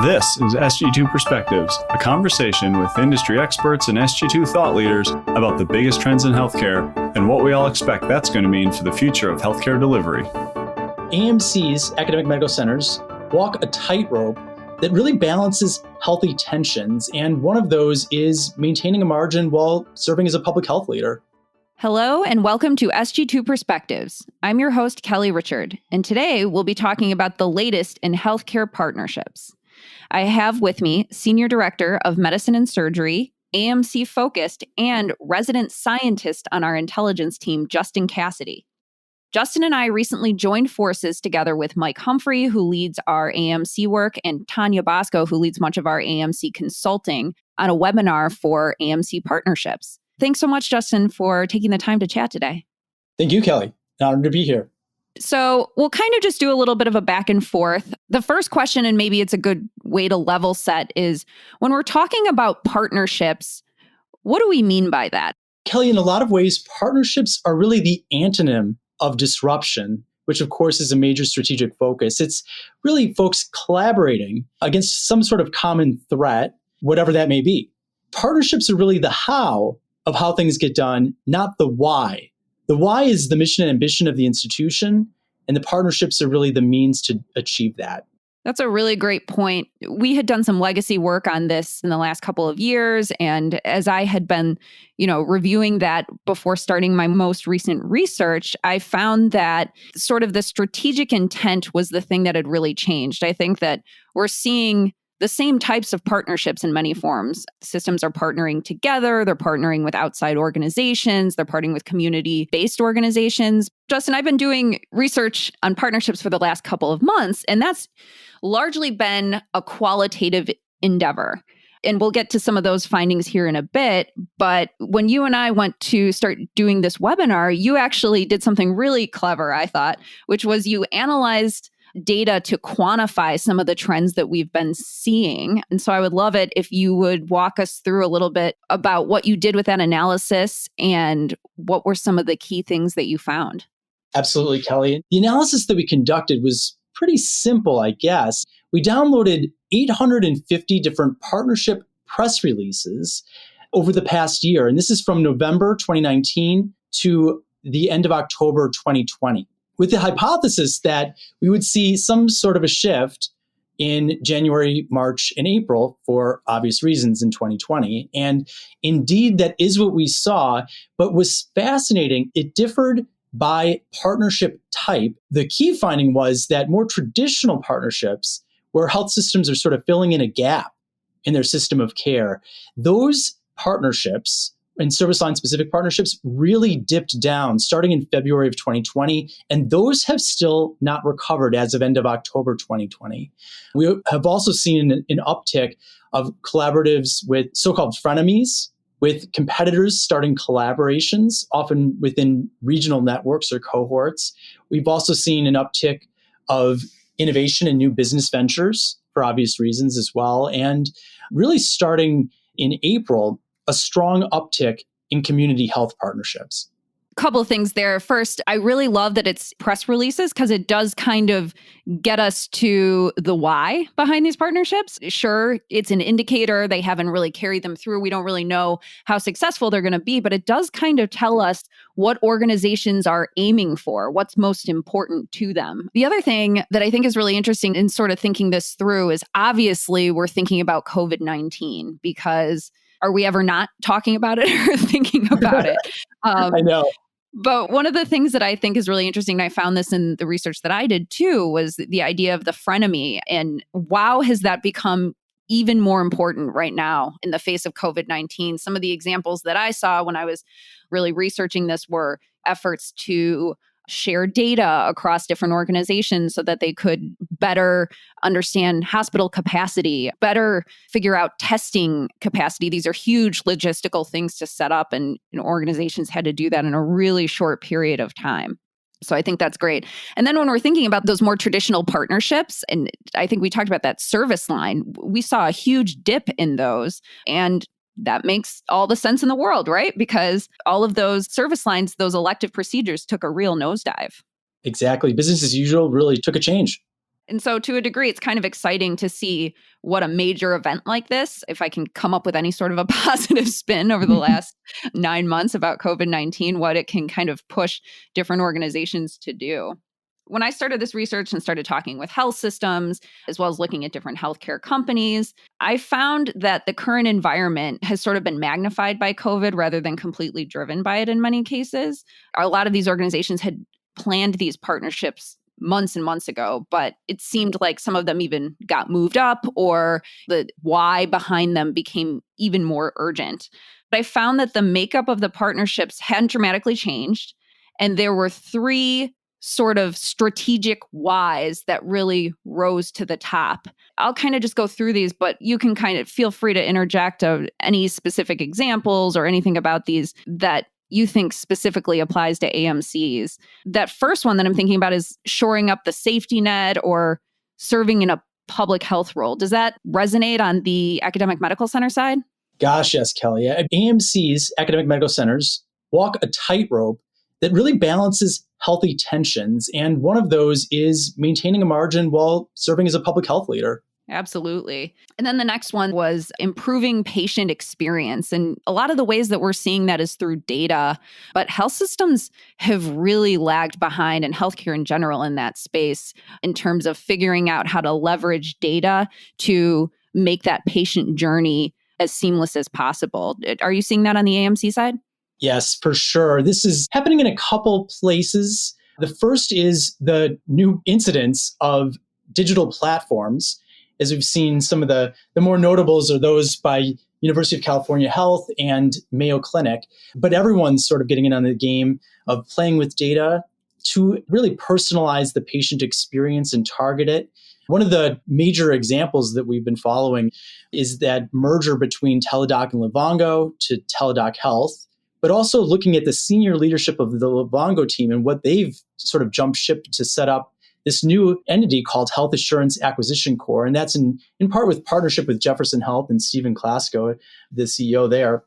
This is Sg2 Perspectives, a conversation with industry experts and Sg2 thought leaders about the biggest trends in healthcare and what we all expect that's going to mean for the future of healthcare delivery. AMCs, academic medical centers, walk a tightrope that really balances healthy tensions, and one of those is maintaining a margin while serving as a public health leader. Hello and welcome to Sg2 Perspectives. I'm your host, Kelly Richard, and today we'll be talking about the latest in healthcare partnerships. I have with me Senior Director of Medicine and Surgery, AMC focused, and resident scientist on our intelligence team, Justin Cassidy. Justin and I recently joined forces together with Mike Humphrey, who leads our AMC work, and Tanya Bosco, who leads much of our AMC consulting, on a webinar for AMC partnerships. Thanks so much, Justin, for taking the time to chat today. Thank you, Kelly. Honored to be here. So we'll kind of just do a little bit of a back and forth. The first question, and maybe it's a good way to level set, is when we're talking about partnerships, what do we mean by that? Kelly, in a lot of ways, partnerships are really the antonym of disruption, which of course is a major strategic focus. It's really folks collaborating against some sort of common threat, whatever that may be. Partnerships are really the how of how things get done, not the why. The why is the mission and ambition of the institution, and the partnerships are really the means to achieve that. That's a really great point. We had done some legacy work on this in the last couple of years. And as I had been, reviewing that before starting my most recent research, I found that sort of the strategic intent was the thing that had really changed. I think that we're seeing the same types of partnerships in many forms. Systems are partnering together. They're partnering with outside organizations. They're partnering with community-based organizations. Justin, I've been doing research on partnerships for the last couple of months, and that's largely been a qualitative endeavor. And we'll get to some of those findings here in a bit. But when you and I went to start doing this webinar, you actually did something really clever, I thought, which was you analyzed data to quantify some of the trends that we've been seeing. And so I would love it if you would walk us through a little bit about what you did with that analysis and what were some of the key things that you found. Absolutely, Kelly. The analysis that we conducted was pretty simple, I guess. We downloaded 850 different partnership press releases over the past year. And this is from November 2019 to the end of October 2020. With the hypothesis that we would see some sort of a shift in January, March, and April for obvious reasons in 2020. And indeed, that is what we saw. But was fascinating, it differed by partnership type. The key finding was that more traditional partnerships, where health systems are sort of filling in a gap in their system of care, those partnerships and service line specific partnerships really dipped down starting in February of 2020. And those have still not recovered as of end of October 2020. We have also seen an uptick of collaboratives with so-called frenemies, with competitors starting collaborations, often within regional networks or cohorts. We've also seen an uptick of innovation and new business ventures for obvious reasons as well. And really starting in April, a strong uptick in community health partnerships. Couple of things there. First, I really love that it's press releases because it does kind of get us to the why behind these partnerships. Sure, it's an indicator. They haven't really carried them through. We don't really know how successful they're going to be, but it does kind of tell us what organizations are aiming for, what's most important to them. The other thing that I think is really interesting in sort of thinking this through is obviously we're thinking about COVID-19 because are we ever not talking about it or thinking about it? I know. But one of the things that I think is really interesting, and I found this in the research that I did too, was the idea of the frenemy. And wow, has that become even more important right now in the face of COVID-19. Some of the examples that I saw when I was really researching this were efforts to share data across different organizations so that they could better understand hospital capacity, better figure out testing capacity. These are huge logistical things to set up, and organizations had to do that in a really short period of time. So I think that's great. And then when we're thinking about those more traditional partnerships, and I think we talked about that service line, we saw a huge dip in those. And that makes all the sense in the world, right? Because all of those service lines, those elective procedures took a real nosedive. Exactly. Business as usual really took a change. And so to a degree, it's kind of exciting to see what a major event like this, if I can come up with any sort of a positive spin over the last 9 months about COVID-19, what it can kind of push different organizations to do. When I started this research and started talking with health systems, as well as looking at different healthcare companies, I found that the current environment has sort of been magnified by COVID rather than completely driven by it in many cases. A lot of these organizations had planned these partnerships months and months ago, but it seemed like some of them even got moved up or the why behind them became even more urgent. But I found that the makeup of the partnerships hadn't dramatically changed. And there were three sort of strategic whys that really rose to the top. I'll kind of just go through these, but you can kind of feel free to interject any specific examples or anything about these that you think specifically applies to AMCs. That first one that I'm thinking about is shoring up the safety net or serving in a public health role. Does that resonate on the academic medical center side? Gosh, yes, Kelly. AMCs, academic medical centers, walk a tightrope that really balances healthy tensions. And one of those is maintaining a margin while serving as a public health leader. Absolutely. And then the next one was improving patient experience. And a lot of the ways that we're seeing that is through data, but health systems have really lagged behind, and healthcare in general in that space, in terms of figuring out how to leverage data to make that patient journey as seamless as possible. Are you seeing that on the AMC side? Yes, for sure. This is happening in a couple places. The first is the new incidence of digital platforms. As we've seen, some of the more notables are those by University of California Health and Mayo Clinic. But everyone's sort of getting in on the game of playing with data to really personalize the patient experience and target it. One of the major examples that we've been following is that merger between Teladoc and Livongo to Teladoc Health, but also looking at the senior leadership of the Livongo team and what they've sort of jumped ship to set up this new entity called Health Assurance Acquisition Corps. And that's in part with partnership with Jefferson Health and Stephen Klasko, the CEO there.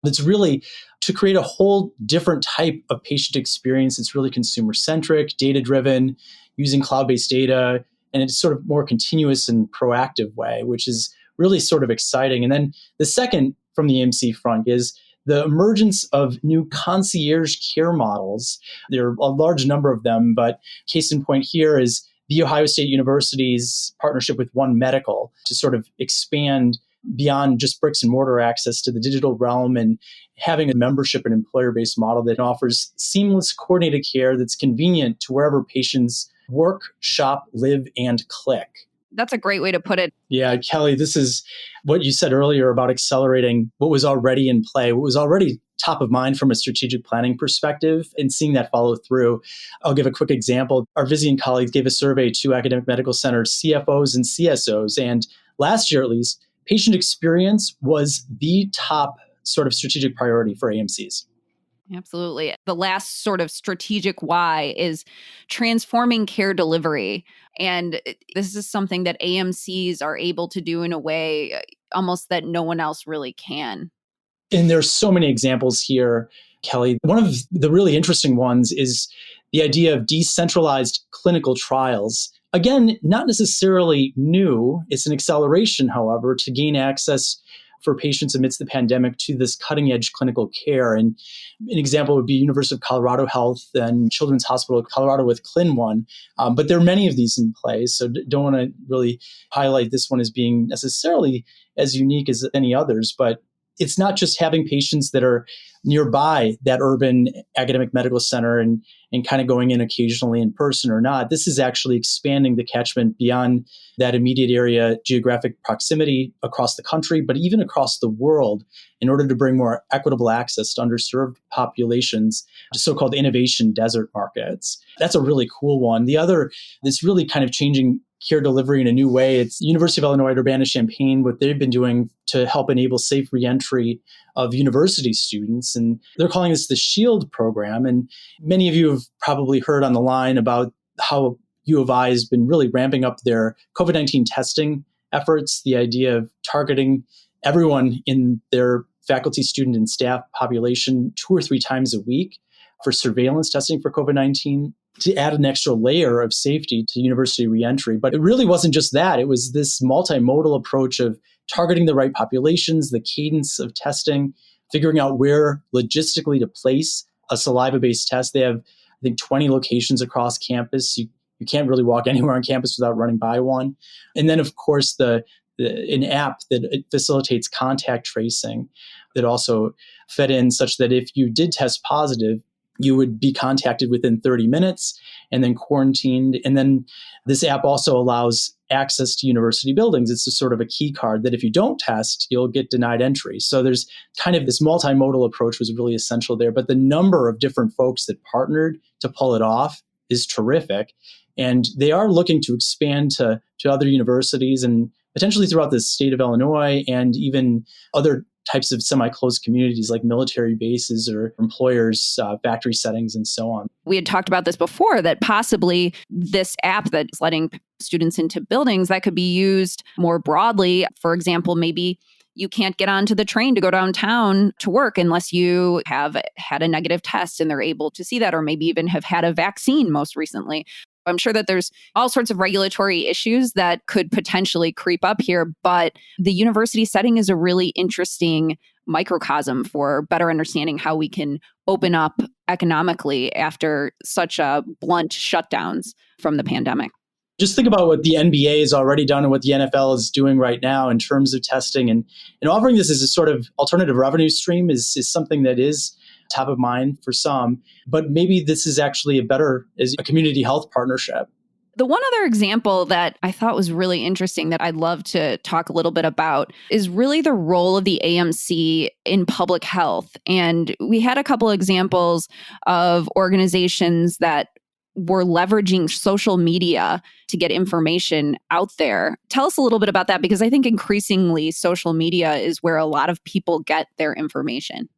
It's really to create a whole different type of patient experience. It's really consumer-centric, data-driven, using cloud-based data, and it's sort of more continuous and proactive way, which is really sort of exciting. And then the second from the AMC front is the emergence of new concierge care models. There are a large number of them, but case in point here is the Ohio State University's partnership with One Medical to sort of expand beyond just bricks and mortar access to the digital realm and having a membership and employer-based model that offers seamless coordinated care that's convenient to wherever patients work, shop, live, and click. That's a great way to put it. Yeah, Kelly, this is what you said earlier about accelerating what was already in play, what was already top of mind from a strategic planning perspective, and seeing that follow through. I'll give a quick example. Our Vizient colleagues gave a survey to academic medical centers, CFOs and CSOs, and last year at least, patient experience was the top sort of strategic priority for AMCs. Absolutely. The last sort of strategic why is transforming care delivery. And this is something that AMCs are able to do in a way almost that no one else really can. And there's so many examples here, Kelly. One of the really interesting ones is the idea of decentralized clinical trials. Again, not necessarily new. It's an acceleration, however, to gain access for patients amidst the pandemic to this cutting edge clinical care. And an example would be University of Colorado Health and Children's Hospital of Colorado with ClinOne. But there are many of these in place. So don't want to really highlight this one as being necessarily as unique as any others, but it's not just having patients that are nearby that urban academic medical center and kind of going in occasionally in person or not. This is actually expanding the catchment beyond that immediate area geographic proximity across the country, but even across the world in order to bring more equitable access to underserved populations, so-called innovation desert markets. That's a really cool one. The other that's really kind of changing care delivery in a new way. It's University of Illinois Urbana-Champaign, what they've been doing to help enable safe reentry of university students. And they're calling this the SHIELD program. And many of you have probably heard on the line about how U of I has been really ramping up their COVID-19 testing efforts, the idea of targeting everyone in their faculty, student, and staff population 2 or 3 times a week for surveillance testing for COVID-19. to add an extra layer of safety to university reentry. But it really wasn't just that. It was this multimodal approach of targeting the right populations, the cadence of testing, figuring out where logistically to place a saliva-based test. They have, I think, 20 locations across campus. You can't really walk anywhere on campus without running by one. And then, of course, an app that facilitates contact tracing that also fed in such that if you did test positive, you would be contacted within 30 minutes and then quarantined. And then this app also allows access to university buildings. It's a sort of a key card that if you don't test, you'll get denied entry. So there's kind of this multimodal approach was really essential there. But the number of different folks that partnered to pull it off is terrific. And they are looking to expand to other universities and potentially throughout the state of Illinois and even other types of semi-closed communities like military bases or employers, factory settings, and so on. We had talked about this before, that possibly this app that's letting students into buildings, that could be used more broadly. For example, maybe you can't get onto the train to go downtown to work unless you have had a negative test and they're able to see that, or maybe even have had a vaccine most recently. I'm sure that there's all sorts of regulatory issues that could potentially creep up here, but the university setting is a really interesting microcosm for better understanding how we can open up economically after such a blunt shutdowns from the pandemic. Just think about what the NBA has already done and what the NFL is doing right now in terms of testing, and offering this as a sort of alternative revenue stream is something that is top of mind for some, but maybe this is actually is a community health partnership. The one other example that I thought was really interesting that I'd love to talk a little bit about is really the role of the AMC in public health. And we had a couple examples of organizations that were leveraging social media to get information out there. Tell us a little bit about that, because I think increasingly social media is where a lot of people get their information.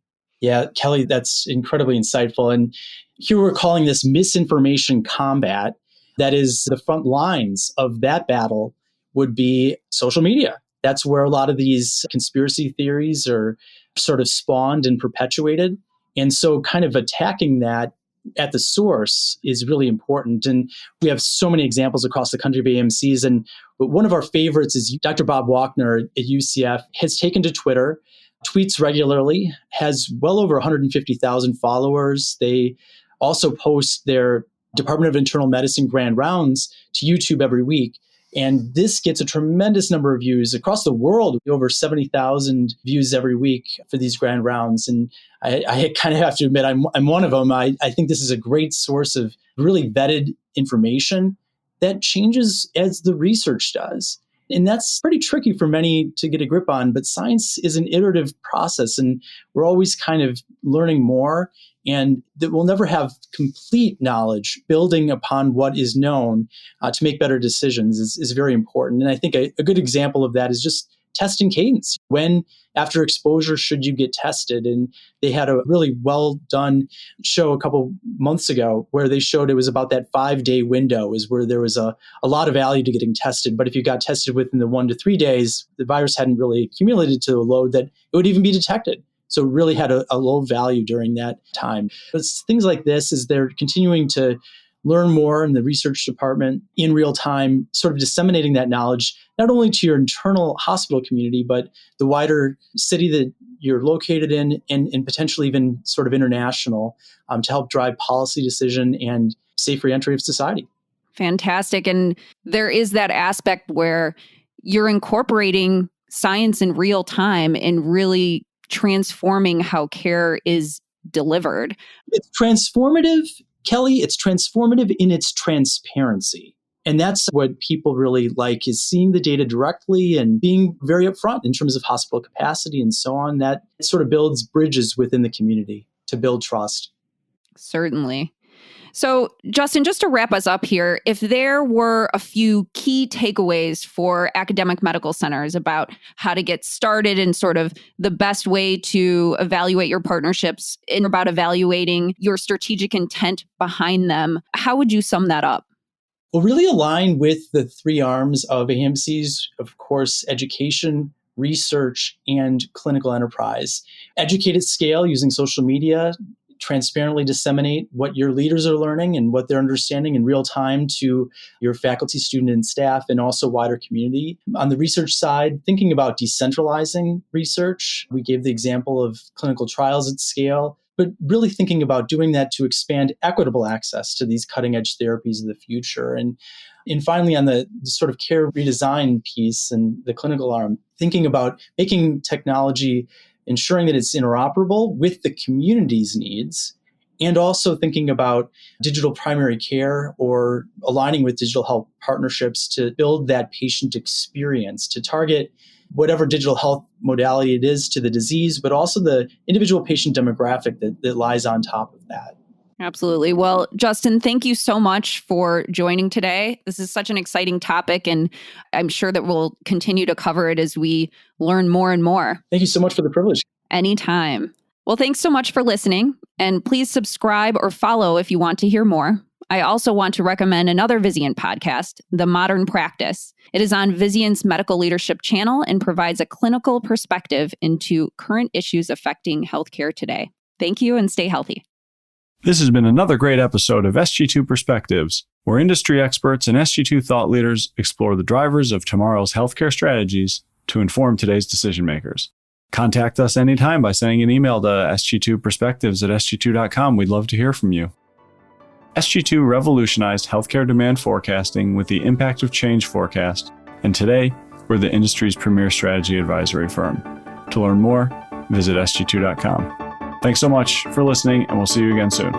Yeah, Kelly, that's incredibly insightful. And here we're calling this misinformation combat. That is, the front lines of that battle would be social media. That's where a lot of these conspiracy theories are sort of spawned and perpetuated. And so kind of attacking that at the source is really important. And we have so many examples across the country of AMCs. And one of our favorites is Dr. Bob Walkner at UCF has taken to Twitter, tweets regularly, has well over 150,000 followers. They also post their Department of Internal Medicine grand rounds to YouTube every week. And this gets a tremendous number of views across the world, over 70,000 views every week for these grand rounds. And I kind of have to admit, I'm one of them. I think this is a great source of really vetted information that changes as the research does. And that's pretty tricky for many to get a grip on, but science is an iterative process and we're always kind of learning more, and that we'll never have complete knowledge. Building upon what is known to make better decisions is very important. And I think a good example of that is just testing cadence. When, after exposure, should you get tested? And they had a really well done show a couple months ago where they showed it was about that 5-day window is where there was a lot of value to getting tested. But if you got tested within the 1 to 3 days, the virus hadn't really accumulated to a load that it would even be detected. So it really had a low value during that time. But things like this, is they're continuing to learn more in the research department in real time, sort of disseminating that knowledge, not only to your internal hospital community, but the wider city that you're located in, and potentially even sort of international, to help drive policy decision and safe reentry of society. Fantastic. And there is that aspect where you're incorporating science in real time and really transforming how care is delivered. It's transformative, Kelly. It's transformative in its transparency. And that's what people really like, is seeing the data directly and being very upfront in terms of hospital capacity and so on. That sort of builds bridges within the community to build trust. Certainly. So, Justin, just to wrap us up here, if there were a few key takeaways for academic medical centers about how to get started and sort of the best way to evaluate your partnerships and about evaluating your strategic intent behind them, how would you sum that up? Well, really align with the 3 arms of AMCs, of course, education, research, and clinical enterprise. Educate at scale using social media, transparently disseminate what your leaders are learning and what they're understanding in real time to your faculty, student, and staff, and also wider community. On the research side, thinking about decentralizing research. We gave the example of clinical trials at scale, but really thinking about doing that to expand equitable access to these cutting-edge therapies of the future. And finally, on the sort of care redesign piece and the clinical arm, thinking about making technology, ensuring that it's interoperable with the community's needs, and also thinking about digital primary care or aligning with digital health partnerships to build that patient experience, to target whatever digital health modality it is to the disease, but also the individual patient demographic that lies on top of that. Absolutely. Well, Justin, thank you so much for joining today. This is such an exciting topic, and I'm sure that we'll continue to cover it as we learn more and more. Thank you so much for the privilege. Anytime. Well, thanks so much for listening, and please subscribe or follow if you want to hear more. I also want to recommend another Vizient podcast, The Modern Practice. It is on Vizient's Medical Leadership channel and provides a clinical perspective into current issues affecting healthcare today. Thank you, and stay healthy. This has been another great episode of Sg2 Perspectives, where industry experts and Sg2 thought leaders explore the drivers of tomorrow's healthcare strategies to inform today's decision makers. Contact us anytime by sending an email to sg2perspectives@sg2.com. We'd love to hear from you. Sg2 revolutionized healthcare demand forecasting with the Impact of Change forecast, and today, we're the industry's premier strategy advisory firm. To learn more, visit sg2.com. Thanks so much for listening, and we'll see you again soon.